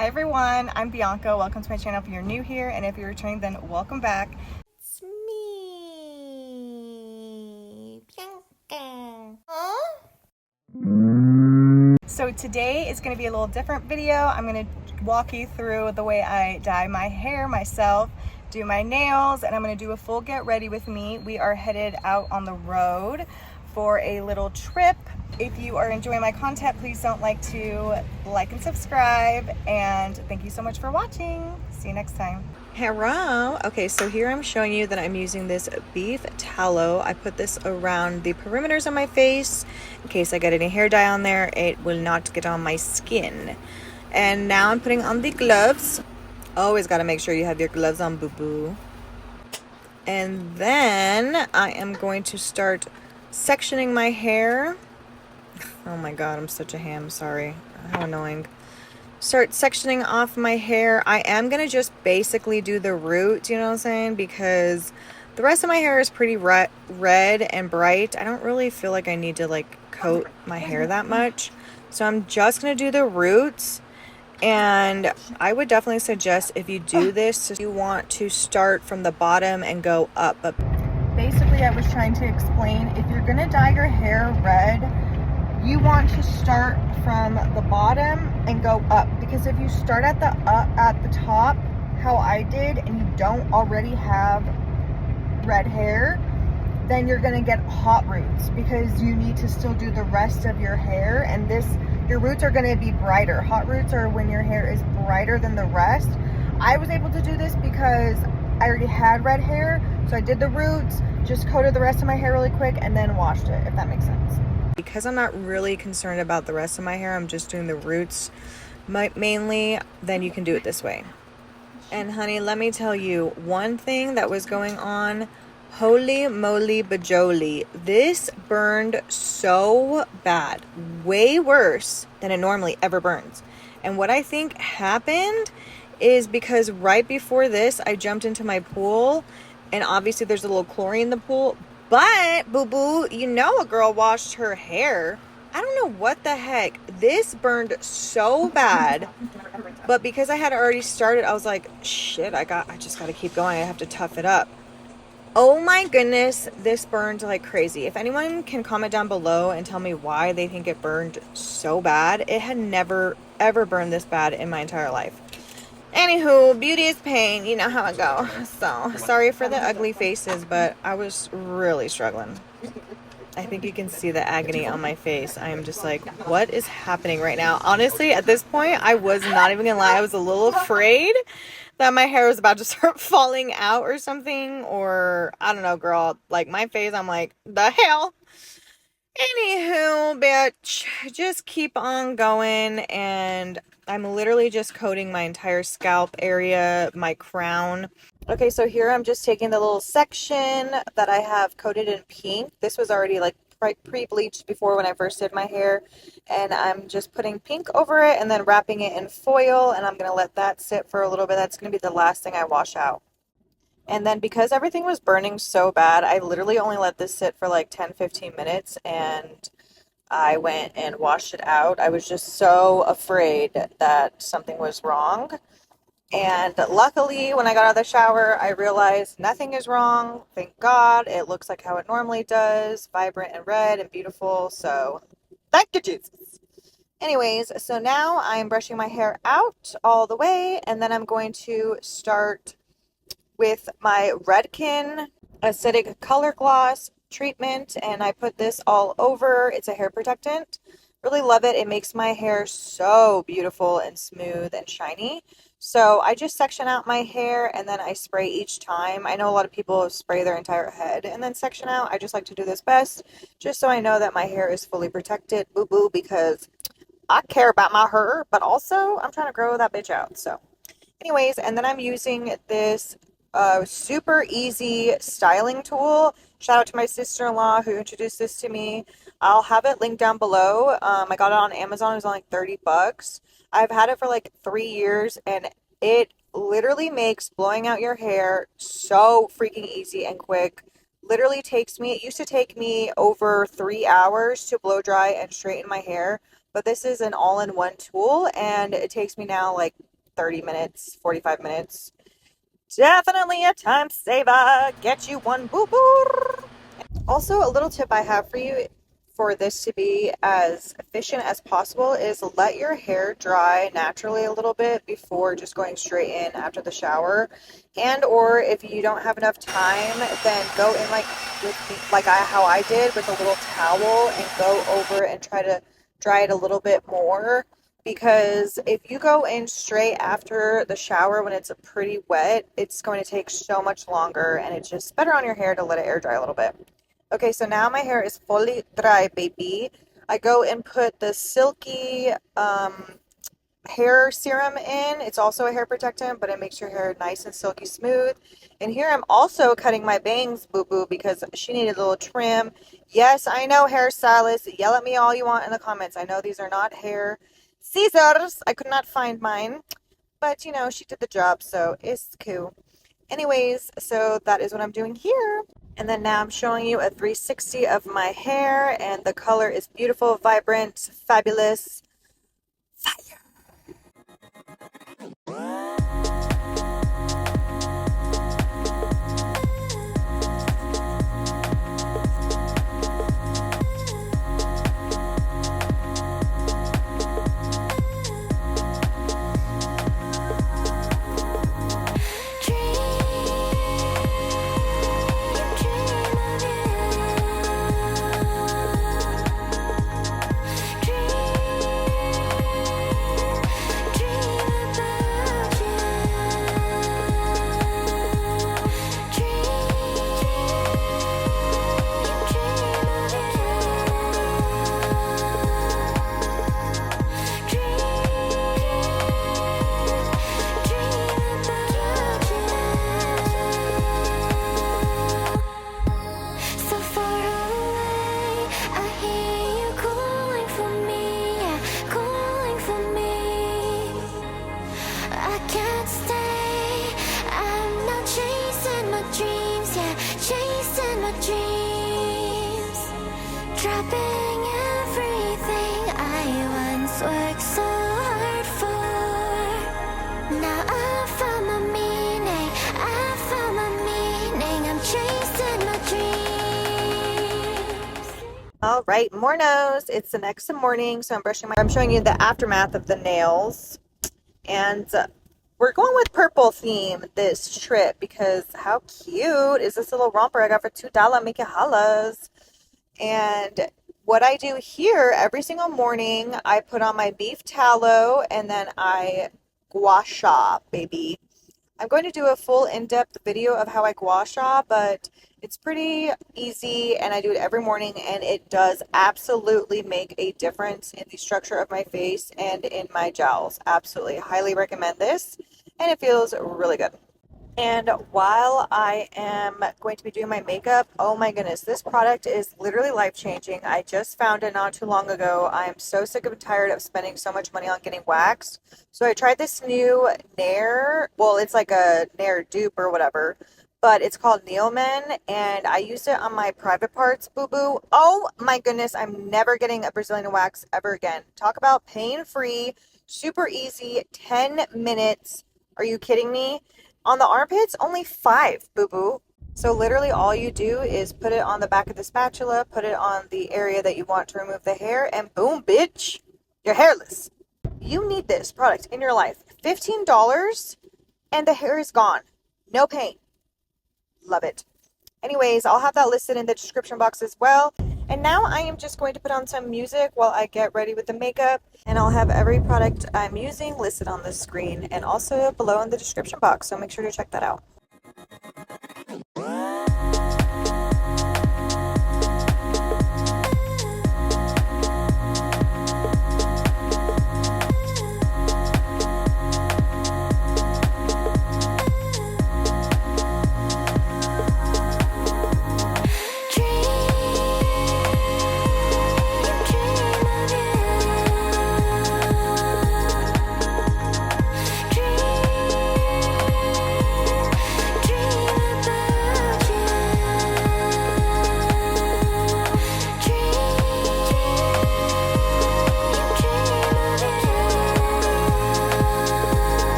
Hi everyone, I'm Bianca. Welcome to my channel if you're new here, and if you're returning, then welcome back. It's me, Bianca. So today is going to be a little different video. I'm going to walk you through the way I dye my hair myself, do my nails, and I'm going to do a full get ready with me. We are headed out on the road for a little trip. If you are enjoying my content, please don't like and subscribe, and thank you so much for watching. See you next time. Hello. Okay, so here I'm showing you that I'm using this beef tallow. I put this around the perimeters of my face in case I get any hair dye on there. It will not get on my skin. And now I'm putting on the gloves. Always got to make sure you have your gloves on, boo-boo. And then I am going to start sectioning my hair. Oh my god, I'm such a ham, sorry. How annoying. Start sectioning off my hair. I am going to just basically do the roots, you know what I'm saying? Because the rest of my hair is pretty red and bright. I don't really feel like I need to like coat my hair that much. So I'm just going to do the roots. And I would definitely suggest if you do this, you want to start from the bottom and go up. But basically, I was trying to explain, if you're going to dye your hair red, you want to start from the bottom and go up, because if you start at the top, how I did, and you don't already have red hair, then you're going to get hot roots, because you need to still do the rest of your hair, and your roots are going to be brighter. Hot roots are when your hair is brighter than the rest. I was able to do this because I already had red hair, so I did the roots, just coated the rest of my hair really quick, and then washed it, if that makes sense. Because I'm not really concerned about the rest of my hair, I'm just doing the roots mainly, then you can do it this way. And honey, let me tell you one thing that was going on. Holy moly bajoli, this burned so bad, way worse than it normally ever burns. And what I think happened is because right before this I jumped into my pool, and obviously there's a little chlorine in the pool. But, boo-boo, you know a girl washed her hair. I don't know what the heck. This burned so bad. But because I had already started, I was like, shit, I just got to keep going. I have to tough it up. Oh my goodness, this burned like crazy. If anyone can comment down below and tell me why they think it burned so bad. It had never, ever burned this bad in my entire life. Anywho, beauty is pain. You know how it goes. So, sorry for the ugly faces, but I was really struggling. I think you can see the agony on my face. I am just like, what is happening right now? Honestly, at this point, I was not even gonna lie. I was a little afraid that my hair was about to start falling out or something. Or, I don't know, girl. Like, my face, I'm like, the hell? Anywho, bitch, just keep on going, and I'm literally just coating my entire scalp area, my crown. Okay, so here I'm just taking the little section that I have coated in pink. This was already like pre-bleached before when I first did my hair, and I'm just putting pink over it and then wrapping it in foil, and I'm going to let that sit for a little bit. That's going to be the last thing I wash out. And then because everything was burning so bad, I literally only let this sit for like 10-15 minutes, and I went and washed it out. I was just so afraid that something was wrong. And luckily, when I got out of the shower, I realized nothing is wrong. Thank God. It looks like how it normally does, vibrant and red and beautiful. So thank you, Jesus. Anyways, so now I'm brushing my hair out all the way, and then I'm going to start with my Redken acidic color gloss treatment, and I put this all over. It's a hair protectant. Really love it. It makes my hair so beautiful and smooth and shiny. So I just section out my hair, and then I spray each time. I know a lot of people spray their entire head and then section out. I just like to do this best, just so I know that my hair is fully protected, boo-boo, because I care about my hair, but also I'm trying to grow that bitch out. So anyways, and then I'm using this super easy styling tool. Shout out to my sister-in-law who introduced this to me. I'll have it linked down below. I got it on Amazon. It was only like 30 bucks. I've had it for like 3 years, and it literally makes blowing out your hair so freaking easy and quick. Literally it used to take me over 3 hours to blow dry and straighten my hair. but this is an all-in-one tool and it takes me now like 30 minutes, 45 minutes. Definitely a time saver. Get you one, boo boo. Also, a little tip I have for you for this to be as efficient as possible is let your hair dry naturally a little bit before just going straight in after the shower. And or if you don't have enough time, then go in like how I did with a little towel and go over and try to dry it a little bit more. Because if you go in straight after the shower when it's pretty wet, it's going to take so much longer and it's just better on your hair to let it air dry a little bit. Okay, so now my hair is fully dry, baby. I go and put the silky hair serum in. It's also a hair protectant, but it makes your hair nice and silky smooth. And here I'm also cutting my bangs, boo-boo, because she needed a little trim. Yes, I know, hairstylists. Yell at me all you want in the comments. I know these are not hair scissors. I could not find mine. But, you know, she did the job, so it's cool. Anyways, so that is what I'm doing here. And then now I'm showing you a 360 of my hair, and the color is beautiful, vibrant, fabulous. Fire! Dropping everything I once worked so hard for. Now I found my meaning, I found my meaning. I'm chasing my dreams. All right, more nose. It's the next morning, so I'm showing you the aftermath of the nails. And we're going with purple theme this trip because how cute is this little romper I got for $2? Make it hollas. And what I do here every single morning, I put on my beef tallow and then I gua sha, baby. I'm going to do a full in-depth video of how I gua sha, but it's pretty easy and I do it every morning and it does absolutely make a difference in the structure of my face and in my jowls. Absolutely. Highly recommend this and it feels really good. And while I am going to be doing my makeup, oh my goodness, this product is literally life-changing. I just found it not too long ago. I am so sick and tired of spending so much money on getting waxed. So I tried this new Nair, well, it's like a Nair dupe or whatever, but it's called Neomen, and I used it on my private parts, boo-boo. Oh my goodness, I'm never getting a Brazilian wax ever again. Talk about pain-free, super easy, 10 minutes. Are you kidding me? On the armpits, only 5, boo-boo. So literally all you do is put it on the back of the spatula, put it on the area that you want to remove the hair, and boom, bitch, you're hairless. You need this product in your life. $15 and the hair is gone. No pain. Love it. Anyways, I'll have that listed in the description box as well. And now I am just going to put on some music while I get ready with the makeup. And I'll have every product I'm using listed on the screen and also below in the description box. So make sure to check that out.